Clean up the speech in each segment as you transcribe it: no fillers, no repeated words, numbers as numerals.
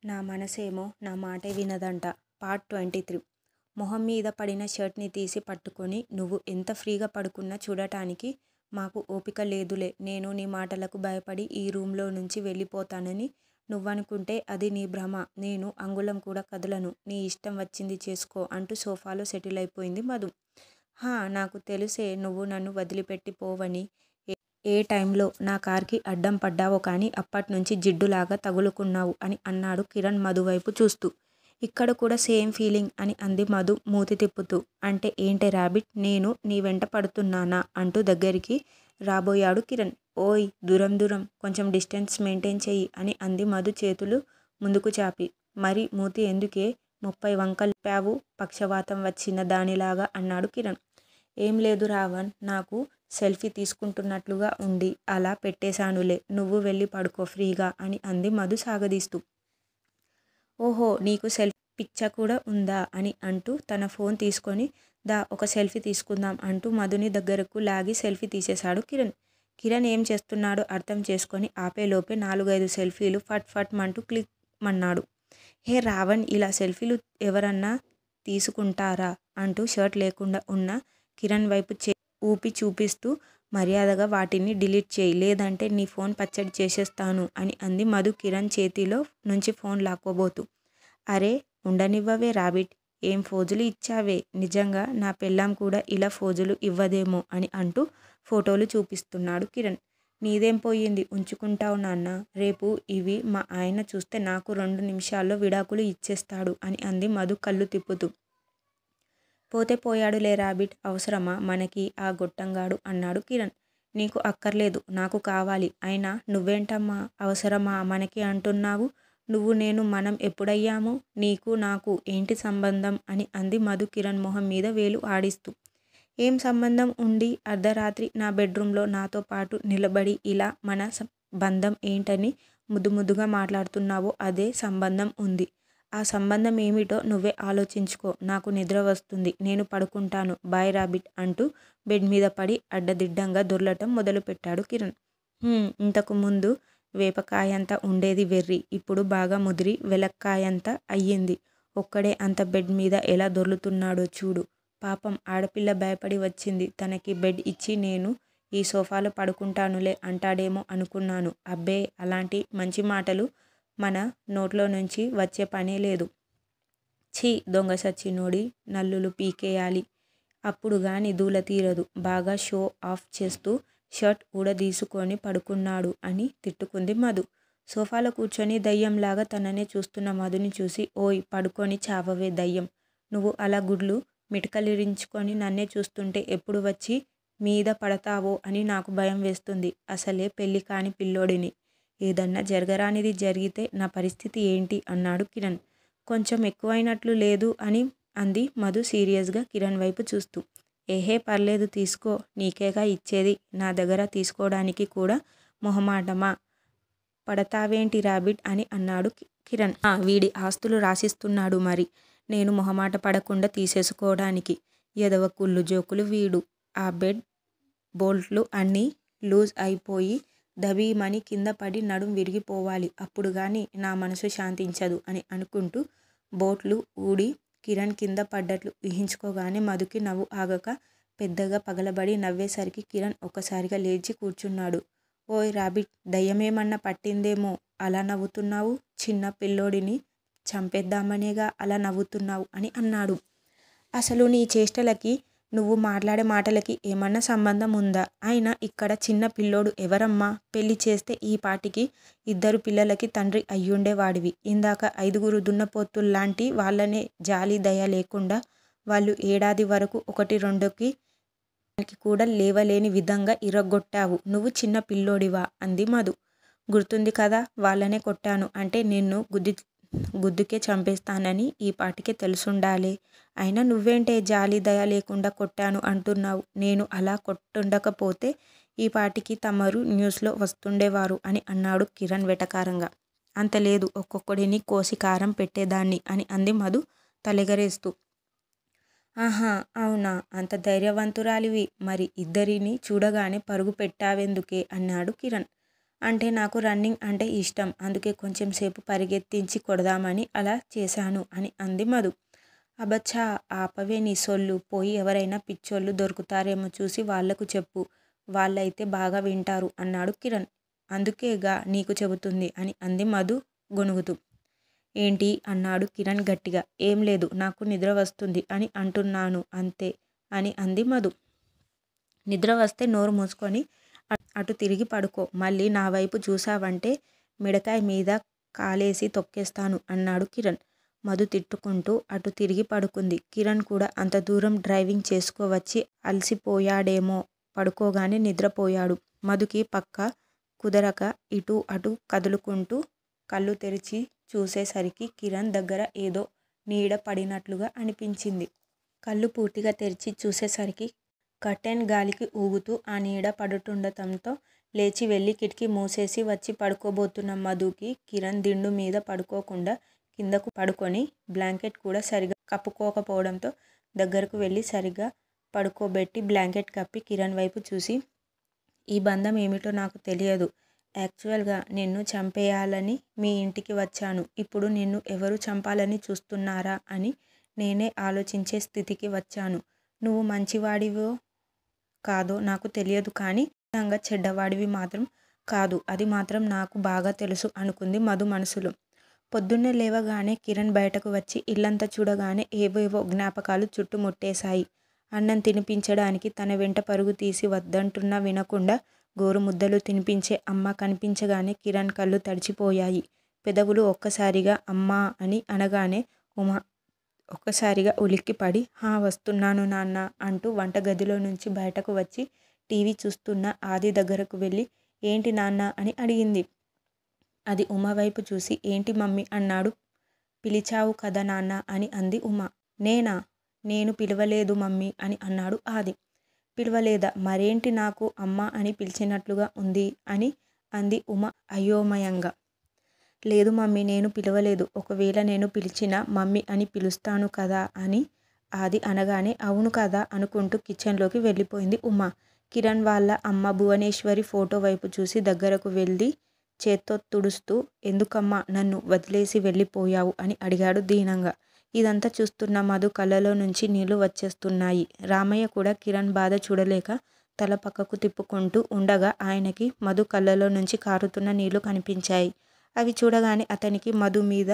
నా మనసేమో నా మాటే వినదంట. పార్ట్ 23. మొహం మీద పడిన షర్ట్ని తీసి పట్టుకొని నువ్వు ఎంత ఫ్రీగా పడుకున్నా చూడటానికి మాకు ఓపిక లేదులే. నేను నీ మాటలకు భయపడి ఈ రూంలో నుంచి వెళ్ళిపోతానని నువ్వనుకుంటే అది నీ భ్రమ. నేను అంగుళం కూడా కదలను. నీ ఇష్టం వచ్చింది చేసుకో అంటూ సోఫాలో సెటిల్ అయిపోయింది మధు. హా, నాకు తెలుసే నువ్వు నన్ను వదిలిపెట్టి పోవని. ఏ టైంలో నా కార్కి అడ్డం పడ్డావో కానీ అప్పట్నుంచి జిడ్డులాగా తగులుకున్నావు అని అన్నాడు కిరణ్ మధు వైపు చూస్తూ. ఇక్కడ కూడా సేమ్ ఫీలింగ్ అని అంది మధు మూతి తిప్పుతూ. అంటే ఏంటే రాబిట్, నేను నీ వెంట పడుతున్నానా అంటూ దగ్గరికి రాబోయాడు కిరణ్. ఓయ్ దూరం దూరం, కొంచెం డిస్టెన్స్ మెయింటైన్ చెయ్యి అని అంది మధు చేతులు ముందుకు చాపి. మరి మూతి ఎందుకే 30 వంకలు పక్షవాతం వచ్చిన దానిలాగా అన్నాడు కిరణ్. ఏం లేదు రావణ్, నాకు సెల్ఫీ తీసుకుంటున్నట్లుగా ఉండి అలా పెట్టేశానులే. నువ్వు వెళ్ళి పడుకో ఫ్రీగా అని అంది మధు సాగదీస్తూ. ఓహో, నీకు సెల్ఫీ పిచ్చ కూడా ఉందా అని అంటూ తన ఫోన్ తీసుకొని దా ఒక సెల్ఫీ తీసుకుందాం అంటూ మధుని దగ్గరకు లాగి సెల్ఫీ తీసేశాడు కిరణ్. కిరణ్ ఏం చేస్తున్నాడో అర్థం చేసుకొని ఆపేలోపే 4-5 సెల్ఫీలు ఫట్ ఫట్ మంటూ క్లిక్ మన్నాడు. హే రావణ్, ఇలా సెల్ఫీలు ఎవరన్నా తీసుకుంటారా అంటూ షర్ట్ లేకుండా ఉన్న కిరణ్ వైపు ఊపి చూపిస్తూ మర్యాదగా వాటిని డిలీట్ చేయి, లేదంటే నీ ఫోన్ పచ్చడి చేసేస్తాను అని అంది మధు కిరణ్ చేతిలో నుంచి ఫోన్ లాక్కోబోతూ. అరే ఉండనివ్వవే రాబిట్, ఏం ఫోజులు ఇచ్చావే, నిజంగా నా పెళ్ళాం కూడా ఇలా ఫోజులు ఇవ్వదేమో అని అంటూ ఫోటోలు చూపిస్తున్నాడు కిరణ్. నీదేం పోయింది, ఉంచుకుంటావు నాన్న, రేపు ఇవి మా ఆయన చూస్తే నాకు 2 నిమిషాల్లో విడాకులు ఇచ్చేస్తాడు అని అంది మధు కళ్ళు తిప్పుతూ. పోతే పోయాడులే రాబిట్, అవసరమా మనకి ఆ గొట్టంగాడు అన్నాడు కిరణ్. నీకు అక్కర్లేదు, నాకు కావాలి. అయినా నువ్వేంటమ్మా అవసరమా మనకి అంటున్నావు. నువ్వు నేను మనం ఎప్పుడయ్యాము, నీకు నాకు ఏంటి సంబంధం అని అంది మధు కిరణ్ మొహం మీద వేలు ఆడిస్తూ. ఏం సంబంధం ఉండి అర్ధరాత్రి నా బెడ్రూమ్లో నాతో పాటు నిలబడి ఇలా మన బంధం ఏంటని ముద్దు ముద్దుగా మాట్లాడుతున్నావో అదే సంబంధం ఉంది. ఆ సంబంధం ఏమిటో నువ్వే ఆలోచించుకో. నాకు నిద్ర వస్తుంది, నేను పడుకుంటాను, బాయ్ రాబిట్ అంటూ బెడ్ మీద పడి అడ్డదిడ్డంగా దొర్లటం మొదలుపెట్టాడు కిరణ్. ఇంతకు ముందు వేపకాయంత ఉండేది వెర్రి, ఇప్పుడు బాగా ముదిరి వెలక్కాయంత అయ్యింది. ఒక్కడే అంత బెడ్ మీద ఎలా దొర్లుతున్నాడో చూడు. పాపం ఆడపిల్ల భయపడి వచ్చింది, తనకి బెడ్ ఇచ్చి నేను ఈ సోఫాలో పడుకుంటానులే అంటాడేమో అనుకున్నాను. అబ్బే, అలాంటి మంచి మాటలు మన నోట్లో నుంచి వచ్చే పనే లేదు. ఛీ, దొంగ సచ్చినోడి నల్లులు పీకేయాలి, అప్పుడు గాని దూల తీరదు. బాగా షో ఆఫ్ చేస్తూ షర్ట్ ఊడదీసుకొని పడుకున్నాడు అని తిట్టుకుంది మధు. సోఫాలో కూర్చొని దయ్యంలాగా తననే చూస్తున్న మధుని చూసి, ఓయ్ పడుకొని చావవే దయ్యం, నువ్వు అలా గుడ్లు మిటకలిరించుకొని నన్నే చూస్తుంటే ఎప్పుడు వచ్చి మీద పడతావో అని నాకు భయం వేస్తుంది. అసలే పెళ్లి కాని పిల్లోడిని, ఏదన్నా జరగరానిది జరిగితే నా పరిస్థితి ఏంటి అన్నాడు కిరణ్. కొంచెం ఎక్కువైనట్లు లేదు అని అంది మధు సీరియస్గా కిరణ్ వైపు చూస్తూ. ఏహే పర్లేదు తీసుకో, నీకేగా ఇచ్చేది, నా దగ్గర తీసుకోవడానికి కూడా మొహమాటమా. పడతావేంటి రాబిట్ అని అన్నాడు కిరణ్. వీడి ఆస్తులు రాసిస్తున్నాడు మరి, నేను మొహమాట పడకుండా తీసేసుకోవడానికి. ఎదవ కుళ్ళు జోకులు వీడు. ఆ బెడ్ బోల్ట్లు అన్నీ లూజ్ అయిపోయి దబీమని కింద పడి నడుం విరిగిపోవాలి, అప్పుడు గాని నా మనసు శాంతించదు అని అనుకుంటూ బోట్లు ఊడి కిరణ్ కింద పడ్డట్లు ఊహించుకోగానే మధుకి నవ్వు ఆగక పెద్దగా పగలబడి నవ్వేసరికి కిరణ్ ఒక్కసారిగా లేచి కూర్చున్నాడు. ఓయ్ రాబిట్, దయ్యమేమన్నా పట్టిందేమో అలా నవ్వుతున్నావు, చిన్న పిల్లోడిని చంపేద్దామనేగా అలా నవ్వుతున్నావు అని అన్నాడు. అసలు నీ చేష్టలకి నువ్వు మాట్లాడే మాటలకి ఏమన్నా సంబంధం ఉందా? అయినా ఇక్కడ చిన్న పిల్లోడు ఎవరమ్మా? పెళ్లి చేస్తే ఈ పాటికి 2 పిల్లలకి తండ్రి అయ్యుండేవాడివి. ఇందాక 5 దున్నపోతుల్లాంటి వాళ్ళనే జాలి దయ లేకుండా వాళ్ళు ఏడాది వరకు 1-2కి కూడా లేవలేని విధంగా ఇరగ్గొట్టావు. నువ్వు చిన్న పిల్లోడివా అంది మధు. గుర్తుంది కదా, వాళ్ళనే కొట్టాను అంటే నిన్ను గుద్దుకే చంపేస్తానని ఈ పాటికే తెలుసుండాలే. అయినా నువ్వేంటే జాలి దయ లేకుండా కొట్టాను అంటున్నావు. నేను అలా కొట్టుండకపోతే ఈ పాటికి తమరు న్యూస్లో వస్తుండేవారు అని అన్నాడు కిరణ్ వెటకారంగా. అంత లేదు, ఒక్కొక్కడిని కోసి కారం పెట్టేదాన్ని అని అంది మధు తలెగరేస్తూ. ఆహా అవునా, అంత ధైర్యవంతురాలివి మరి ఇద్దరిని చూడగానే పరుగు పెట్టావెందుకే అన్నాడు కిరణ్. అంటే నాకు రన్నింగ్ అంటే ఇష్టం. అందుకే కొంచెం సేపు పరిగెత్తించి కొడదామని అలా చేశాను అని అంది మధు. అబ్బచ్చా! ఆపవే నీ సొల్లు. పోయి ఎవరైనా పిచ్చోళ్ళు దొరుకుతారేమో చూసి వాళ్లకు చెప్పు. వాళ్ళైతే బాగా వింటారు అన్నాడు కిరణ్. అందుకేగా నీకు చెబుతుంది అని అంది మధు గొణుగుతూ. ఏంటి అన్నాడు కిరణ్ గట్టిగా. ఏం లేదు, నాకు నిద్ర వస్తుంది అని అంటున్నాను అంతే అని అంది మధు. నిద్ర వస్తే నోరు మూసుకొని అటు తిరిగి పడుకో. మళ్ళీ నా వైపు చూశావంటే మిడకాయ మీద కాలేసి తొక్కేస్తాను అన్నాడు కిరణ్. మధు తిట్టుకుంటూ అటు తిరిగి పడుకుంది. కిరణ్ కూడా అంత దూరం డ్రైవింగ్ చేసుకోవచ్చి అలసిపోయాడేమో. పడుకోగానే నిద్రపోయాడు. మధుకి పక్క కుదరక ఇటూ అటూ కదులుకుంటూ కళ్ళు తెరిచి చూసేసరికి కిరణ్ దగ్గర ఏదో నీడ పడినట్లుగా అనిపించింది. కళ్ళు పూర్తిగా తెరిచి చూసేసరికి కర్టెన్ గాలికి ఊగుతూ ఆ నీడ పడుతుండటంతో లేచి వెళ్ళి కిటికీ మూసేసి వచ్చి పడుకోబోతున్న మధుకి కిరణ్ దిండు మీద పడుకోకుండా కిందకు పడుకొని బ్లాంకెట్ కూడా సరిగా కప్పుకోకపోవడంతో దగ్గరకు వెళ్ళి సరిగా పడుకోబెట్టి బ్లాంకెట్ కప్పి కిరణ్ వైపు చూసి, ఈ బంధం ఏమిటో నాకు తెలియదు. యాక్చువల్గా నిన్ను చంపేయాలని మీ ఇంటికి వచ్చాను. ఇప్పుడు నిన్ను ఎవరు చంపాలని చూస్తున్నారా అని నేనే ఆలోచించే స్థితికి వచ్చాను. నువ్వు మంచివాడివో కాదో నాకు తెలియదు, కానీ ఖచ్చితంగా చెడ్డవాడివి మాత్రం కాదు. అది మాత్రం నాకు బాగా తెలుసు అనుకుంది మధు మనసులో. పొద్దున్నే లేవగానే కిరణ్ బయటకు వచ్చి ఇల్లంతా చూడగానే ఏవేవో జ్ఞాపకాలు చుట్టుముట్టేశాయి. అన్నం తినిపించడానికి తన వెంట పరుగు తీసి వద్దంటున్నా వినకుండా గోరు ముద్దలు తినిపించే అమ్మ కనిపించగానే కిరణ్ కళ్ళు తడిచిపోయాయి. పెదవులు ఒక్కసారిగా అమ్మా అని అనగానే ఉమ ఒక్కసారిగా ఉలిక్కిపడి హా వస్తున్నాను నాన్న అంటూ వంటగదిలో నుంచి బయటకు వచ్చి టీవీ చూస్తున్న ఆది దగ్గరకు వెళ్ళి ఏంటి నాన్న అని అడిగింది. అది ఉమ వైపు చూసి ఏంటి మమ్మీ అన్నాడు. పిలిచావు కదా నాన్న అని అంది ఉమ. నేనా? నేను పిలవలేదు మమ్మీ అని అన్నాడు ఆది. పిలవలేదా? మరేంటి నాకు అమ్మ అని పిలిచినట్లుగా ఉంది అని అంది ఉమ అయోమయంగా. లేదు మమ్మీ, నేను పిలవలేదు. ఒకవేళ నేను పిలిచినా మమ్మీ అని పిలుస్తాను కదా అని ఆది అనగానే అవును కదా అనుకుంటూ కిచెన్లోకి వెళ్ళిపోయింది ఉమ. కిరణ్ వాళ్ళ అమ్మ భువనేశ్వరి ఫోటో వైపు చూసి దగ్గరకు వెళ్ళి చేత్తో తుడుస్తూ ఎందుకమ్మా నన్ను వదిలేసి వెళ్ళిపోయావు అని అడిగాడు దీనంగా. ఇదంతా చూస్తున్న మధు కళ్ళలో నుంచి నీళ్లు వచ్చేస్తున్నాయి. రామయ్య కూడా కిరణ్ బాధ చూడలేక తల పక్కకు తిప్పుకుంటూ ఉండగా ఆయనకి మధు కళ్ళలో నుంచి కారుతున్న నీళ్లు కనిపించాయి. అవి చూడగానే అతనికి మధు మీద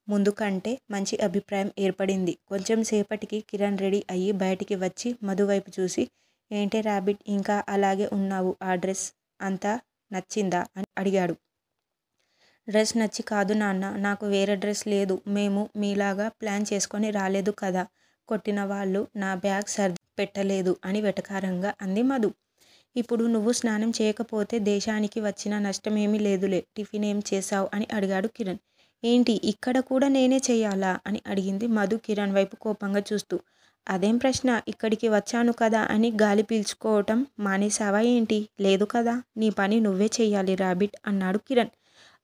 ముందు కంటే మంచి అభిప్రాయం ఏర్పడింది. కొంచెం సేపటికి కిరణ్ రెడీ అయ్యి బయటికి వచ్చి మధు వైపు చూసి ఏంటే రాబిట్, ఇంకా అలాగే ఉన్నావు? ఆ డ్రెస్ అంతా నచ్చిందా అని అడిగాడు. డ్రెస్ నచ్చి కాదు నాన్న, నాకు వేరే డ్రెస్ లేదు. మేము మీలాగా ప్లాన్ చేసుకొని రాలేదు కదా. కొట్టిన వాళ్ళు నా బ్యాగ్ సర్ది పెట్టలేదు అని వెటకారంగా అంది మధు. ఇప్పుడు నువ్వు స్నానం చేయకపోతే దేశానికి వచ్చిన నష్టమేమీ లేదులే. టిఫిన్ ఏం చేశావు అని అడిగాడు కిరణ్. ఏంటి, ఇక్కడ కూడా నేనే చెయ్యాలా అని అడిగింది మధు కిరణ్ వైపు కోపంగా చూస్తూ. అదేం ప్రశ్న? ఇక్కడికి వచ్చాను కదా అని గాలి పీల్చుకోవటం మానేసావా ఏంటి? లేదు కదా, నీ పని నువ్వే చెయ్యాలి రాబిట్ అన్నాడు కిరణ్.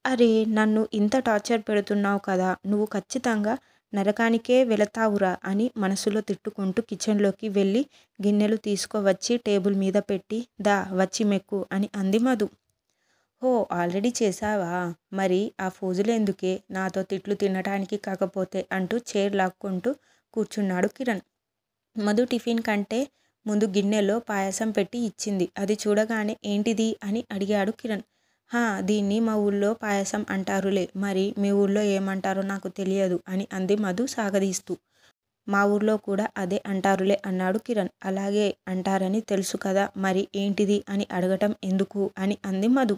అరే, నన్ను ఇంత టార్చర్ పెడుతున్నావు కదా, నువ్వు ఖచ్చితంగా నరకానికే వెళతావురా అని మనసులో తిట్టుకుంటూ కిచెన్లోకి వెళ్ళి గిన్నెలు తీసుకువచ్చి టేబుల్ మీద పెట్టి దా వచ్చి మెక్కు అని అంది మధు. హో, ఆల్రెడీ చేశావా? మరి ఆ ఫోజులెందుకే, నాతో తిట్లు తినటానికి కాకపోతే అంటూ చైర్ లాక్కుంటూ కూర్చున్నాడు కిరణ్. మధు టిఫిన్ కంటే ముందు గిన్నెలో పాయసం పెట్టి ఇచ్చింది. అది చూడగానే ఏంటిది అని అడిగాడు కిరణ్. హా, దీన్ని మా ఊళ్ళో పాయసం అంటారులే, మరి మీ ఊళ్ళో ఏమంటారో నాకు తెలియదు అని అంది మధు సాగదీస్తూ. మా ఊర్లో కూడా అదే అంటారులే అన్నాడు కిరణ్. అలాగే అంటారని తెలుసు కదా, మరి ఏంటిది అని అడగటం ఎందుకు అని అంది మధు.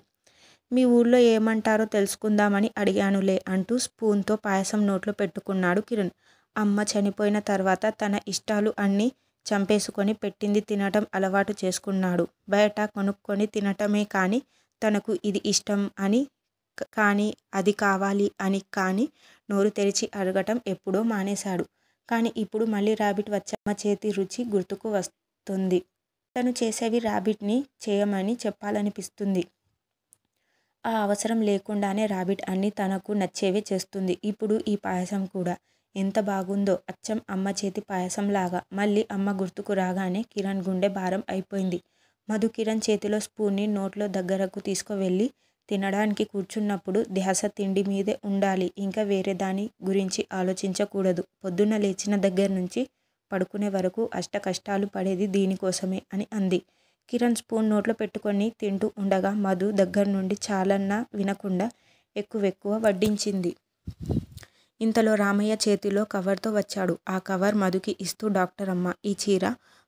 మీ ఊళ్ళో ఏమంటారో తెలుసుకుందామని అడిగానులే అంటూ స్పూన్తో పాయసం నోట్లో పెట్టుకున్నాడు కిరణ్. అమ్మ చనిపోయిన తర్వాత తన ఇష్టాలు అన్నీ చంపేసుకొని పెట్టింది తినటం అలవాటు చేసుకున్నాడు. బయట కొనుక్కొని తినటమే కానీ తనకు ఇది ఇష్టం అని కానీ అది కావాలి అని కానీ నోరు తెరిచి అడగటం ఎప్పుడో మానేశాడు. కానీ ఇప్పుడు మళ్ళీ రాబిట్ వచ్చి అమ్మ చేతి రుచి గుర్తుకు వస్తుంది. తను చేసేవి రాబిట్ని చేయమని చెప్పాలనిపిస్తుంది. ఆ అవసరం లేకుండానే రాబిట్ అన్నీ తనకు నచ్చేవే చేస్తుంది. ఇప్పుడు ఈ పాయసం కూడా ఎంత బాగుందో, అచ్చం అమ్మ చేతి పాయసంలాగా. మళ్ళీ అమ్మ గుర్తుకు రాగానే కిరణ్ గుండె భారం అయిపోయింది. మధు కిరణ్ చేతిలో స్పూన్ని నోట్లో దగ్గరకు తీసుకువెళ్ళి తినడానికి కూర్చున్నప్పుడు ధ్యాస తిండి మీదే ఉండాలి. ఇంకా వేరే దాని గురించి ఆలోచించకూడదు. పొద్దున్న లేచిన దగ్గర నుంచి పడుకునే వరకు అష్టకష్టాలు పడేది దీనికోసమే అని అంది. కిరణ్ స్పూన్ నోట్లో పెట్టుకొని తింటూ ఉండగా మధు దగ్గర నుండి చాలన్నా వినకుండా ఎక్కువెక్కువ వడ్డించింది. ఇంతలో రామయ్య చేతిలో కవర్తో వచ్చాడు. ఆ కవర్ మధుకి ఇస్తూ డాక్టర్ అమ్మ, ఈ చీర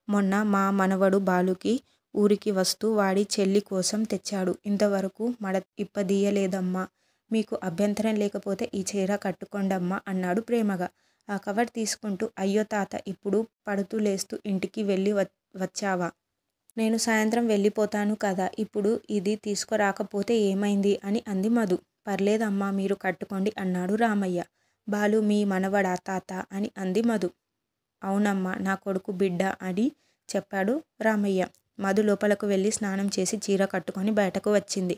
మొన్న మా మనవడు బాలుకి ఊరికి వస్తూ వాడి చెల్లి కోసం తెచ్చాడు. ఇంతవరకు మడ ఇప్పదీయలేదమ్మా. మీకు అభ్యంతరం లేకపోతే ఈ చీర కట్టుకోండమ్మా అన్నాడు ప్రేమగా. ఆ కవర్ తీసుకుంటూ, అయ్యో తాత, ఇప్పుడు పడుతూ లేస్తూ ఇంటికి వెళ్ళి వచ్చావా? నేను సాయంత్రం వెళ్ళిపోతాను కదా, ఇప్పుడు ఇది తీసుకురాకపోతే ఏమైంది అని అంది మధు. పర్లేదమ్మా, మీరు కట్టుకోండి అన్నాడు రామయ్య. బాలు మీ మనవడా తాత అని అంది మధు. అవునమ్మా, నా కొడుకు బిడ్డ అని చెప్పాడు రామయ్య. మధు లోపలకు వెళ్ళి స్నానం చేసి చీర కట్టుకొని బయటకు వచ్చింది.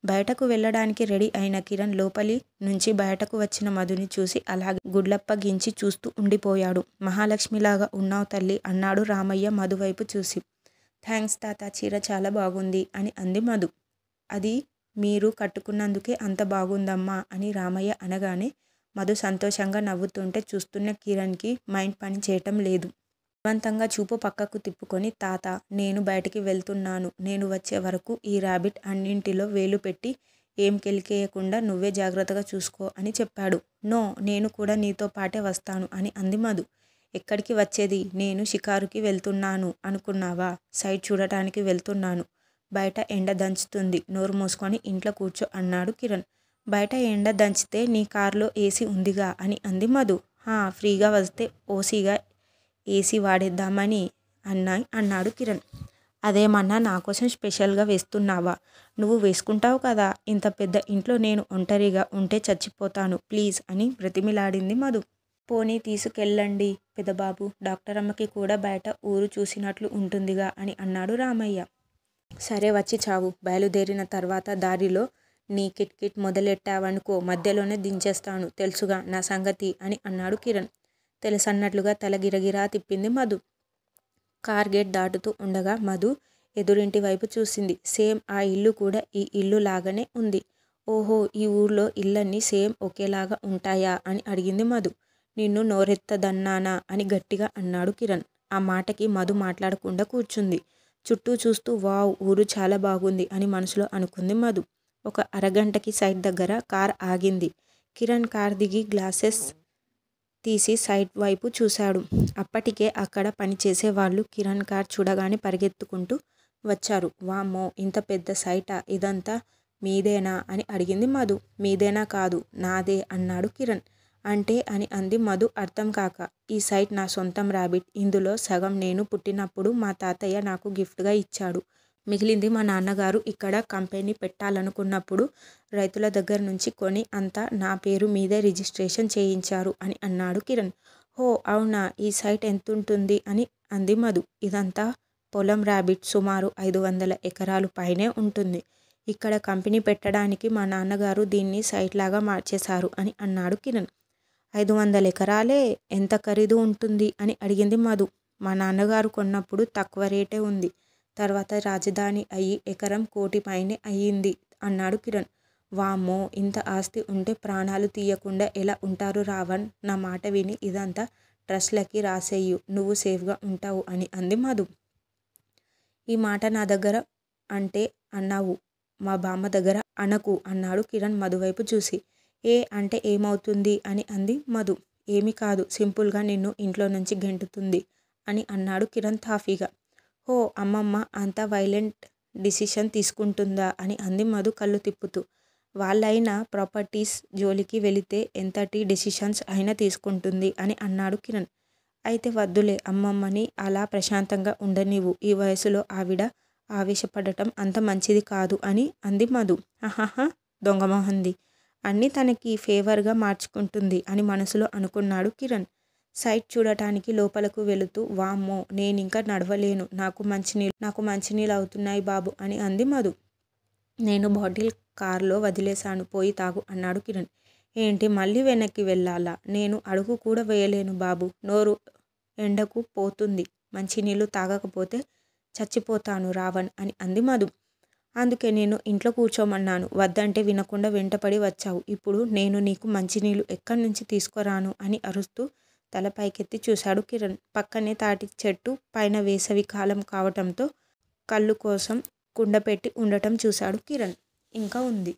బయటకు వెళ్ళడానికి రెడీ అయిన కిరణ్ లోపలి నుంచి బయటకు వచ్చిన మధుని చూసి అలాగే గుడ్లప్పగించి చూస్తూ ఉండిపోయాడు. మహాలక్ష్మిలాగా ఉన్నావు తల్లి అన్నాడు రామయ్య మధు వైపు చూసి. థ్యాంక్స్ తాత, చీర చాలా బాగుంది అని అంది మధు. అది మీరు కట్టుకున్నందుకే అంత బాగుందమ్మా అని రామయ్య అనగానే మధు సంతోషంగా నవ్వుతుంటే చూస్తున్న కిరణ్కి మైండ్ పని చేయటం లేదు. బలవంతంగా చూపు పక్కకు తిప్పుకొని, తాత, నేను బయటికి వెళ్తున్నాను. నేను వచ్చే వరకు ఈ ర్యాబిట్ అన్నింటిలో వేలు పెట్టి ఏం కెలికేయకుండా నువ్వే జాగ్రత్తగా చూసుకో అని చెప్పాడు. నో, నేను కూడా నీతో పాటే వస్తాను అని అంది మధు. ఎక్కడికి వచ్చేది? నేను షికారుకి వెళ్తున్నాను అనుకున్నావా? సైట్ చూడటానికి వెళ్తున్నాను. బయట ఎండ దంచుతుంది. నోరు మూసుకొని ఇంట్లో కూర్చో అన్నాడు కిరణ్. బయట ఎండ దంచితే నీ కారులో ఏసీ ఉందిగా అని అంది మధు. ఫ్రీగా వస్తే ఓసీగా ఏసీ వాడేద్దామని అన్నాడు కిరణ్. అదేమన్నా నా కోసం స్పెషల్గా వేస్తున్నావా? నువ్వు వేసుకుంటావు కదా. ఇంత పెద్ద ఇంట్లో నేను ఒంటరిగా ఉంటే చచ్చిపోతాను ప్లీజ్ అని బ్రతిమిలాడింది మధు. పోనీ తీసుకెళ్ళండి పెదబాబు, డాక్టర్ అమ్మకి కూడా బయట ఊరు చూసినట్లు ఉంటుందిగా అని అన్నాడు రామయ్య. సరే, వచ్చి చావు. బయలుదేరిన తర్వాత దారిలో నీ కిట్ మొదలెట్టావనుకో మధ్యలోనే దించేస్తాను, తెలుసుగా నా సంగతి అని అన్నాడు కిరణ్. తెలుసన్నట్లుగా తల గిరగిరా తిప్పింది మధు. కార్ గేట్ దాటుతూ ఉండగా మధు ఎదురింటి వైపు చూసింది. సేమ్ ఆ ఇల్లు కూడా ఈ ఇల్లు లాగానే ఉంది. ఓహో, ఈ ఊర్లో ఇళ్ళన్నీ సేమ్ ఒకేలాగా ఉంటాయా అని అడిగింది మధు. నిన్ను నోరెత్తదన్నానా అని గట్టిగా అన్నాడు కిరణ్. ఆ మాటకి మధు మాట్లాడకుండా కూర్చుంది. చుట్టూ చూస్తూ వావ్, ఊరు చాలా బాగుంది అని మనసులో అనుకుంది మధు. ఒక అరగంటకి సైట్ దగ్గర కార్ ఆగింది. కిరణ్ కార్ దిగి గ్లాసెస్ తీసి సైట్ వైపు చూశాడు. అప్పటికే అక్కడ పనిచేసే వాళ్ళు కిరణ్ కార్ చూడగానే పరిగెత్తుకుంటూ వచ్చారు. వామ్మో, ఇంత పెద్ద సైటా? ఇదంతా మీదేనా అని అడిగింది మధు. మీదేనా కాదు, నాదే అన్నాడు కిరణ్. అంటే అని అంది మధు అర్థం కాక. ఈ సైట్ నా సొంతం ర్యాబిట్. ఇందులో సగం నేను పుట్టినప్పుడు మా తాతయ్య నాకు గిఫ్ట్గా ఇచ్చాడు. మిగిలింది మా నాన్నగారు ఇక్కడ కంపెనీ పెట్టాలనుకున్నప్పుడు రైతుల దగ్గర నుంచి కొని అంతా నా పేరు మీదే రిజిస్ట్రేషన్ చేయించారు అని అన్నాడు కిరణ్. హో అవునా, ఈ సైట్ ఎంతుంటుంది అని అంది మధు. ఇదంతా పొలం ర్యాబిట్, సుమారు 500 ఎకరాలు పైనే ఉంటుంది. ఇక్కడ కంపెనీ పెట్టడానికి మా నాన్నగారు దీన్ని సైట్ లాగా మార్చేశారు అని అన్నాడు కిరణ్. 500 ఎకరాలే? ఎంత ఖరీదు ఉంటుంది అని అడిగింది మధు. మా నాన్నగారు కొన్నప్పుడు తక్కువ రేటే ఉంది. తర్వాత రాజధాని అయ్యి ఎకరం 1 కోటి పైనే అయ్యింది అన్నాడు కిరణ్. వామ్మో, ఇంత ఆస్తి ఉంటే ప్రాణాలు తీయకుండా ఎలా ఉంటారు రావణ్? నా మాట విని ఇదంతా ట్రస్ట్లకి రాసేయు, నువ్వు సేఫ్గా ఉంటావు అని అంది మధు. ఈ మాట నా దగ్గర అంటే అన్నావు, మా బామ్మ దగ్గర అనకు అన్నాడు కిరణ్ మధు వైపు చూసి. అంటే ఏమవుతుంది అని అంది మధు. ఏమీ కాదు, సింపుల్గా నిన్ను ఇంట్లో నుంచి గెంటుతుంది అని అన్నాడు కిరణ్ తాఫీగా. హో, అమ్మమ్మ అంత వైలెంట్ డిసిషన్ తీసుకుంటుందా అని అంది మధు కళ్ళు తిప్పుతూ. వాళ్ళైనా ప్రాపర్టీస్ జోలికి వెళితే ఎంతటి డెసిషన్స్ అయినా తీసుకుంటుంది అని అన్నాడు కిరణ్. అయితే వద్దులే, అమ్మమ్మని అలా ప్రశాంతంగా ఉండనివ్వు. ఈ వయసులో ఆవిడ ఆవేశపడటం అంత మంచిది కాదు అని అంది మధు. ఆహాహా, దొంగమోహంది. అన్నీ తనకి ఫేవర్గా మార్చుకుంటుంది అని మనసులో అనుకున్నాడు కిరణ్. సైట్ చూడటానికి లోపలకు వెళుతూ, వామ్మో, నేనింక నడవలేను, నాకు మంచినీళ్ళు అవుతున్నాయి బాబు అని అంది మధు. నేను బాటిల్ కార్లో వదిలేశాను, పోయి తాగు అన్నాడు కిరణ్. ఏంటి, మళ్ళీ వెనక్కి వెళ్ళాలా? నేను అడుగు కూడా వేయలేను బాబు, నోరు ఎండకు పోతుంది. మంచినీళ్ళు తాగకపోతే చచ్చిపోతాను రావణ్ అని అంది మధు. అందుకే నేను ఇంట్లో కూర్చోమన్నాను. వద్దంటే వినకుండా వెంటపడి వచ్చావు. ఇప్పుడు నేను నీకు మంచినీళ్ళు ఎక్కడి నుంచి తీసుకురాను అని అరుస్తూ తల పైకెత్తి చూశాడు కిరణ్. పక్కనే తాటి చెట్టు పైన వేసవి కాలం కావటంతో కళ్ళు కోసం కుండ పెట్టి ఉండటం చూశాడు కిరణ్. ఇంకా ఉంది.